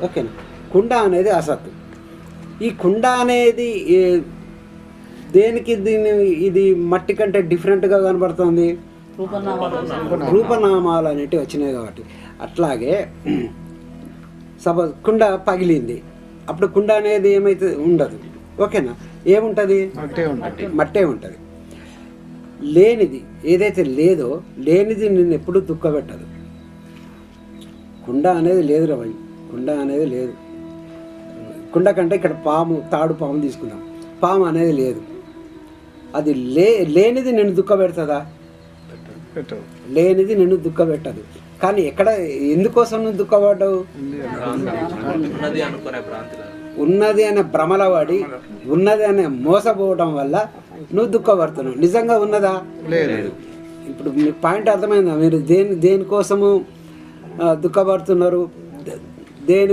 ఓకేనా. కుండ అనేది అసత్తు. ఈ కుండ అనేది దేనికి ఇది మట్టి కంటే డిఫరెంట్గా కనబడుతుంది, రూపనామాలు అనేటివి వచ్చినాయి కాబట్టి. అట్లాగే సపోజ్ కుండ పగిలింది, అప్పుడు కుండ అనేది ఏమైతే ఉండదు, ఓకేనా. ఏముంటుంది, మట్టే ఉంటుంది. లేనిది ఏదైతే లేదో, లేనిది నిన్ను ఎప్పుడూ దుఃఖపెట్టదు. కుండ అనేది లేదు రవి, కుండ అనేది లేదు. కుండ కంటే ఇక్కడ తాడు పాము తీసుకుందాం, పాము అనేది లేదు. అది లేనిది నిన్ను దుఃఖపెడుతుందా? లేనిది నిన్ను దుఃఖపెట్టదు. కానీ ఎక్కడ ఎందుకోసం నువ్వు దుఃఖపడ్డావు? ఉన్నది అనే భ్రమల పడి, ఉన్నది అనే మోసపోవడం వల్ల నువ్వు దుఃఖపడుతున్నావు. నిజంగా ఉన్నదా? లేదు. ఇప్పుడు మీ పాయింట్ అర్థమైందా? మీరు దేనికోసము దుఃఖపడుతున్నారు? దేని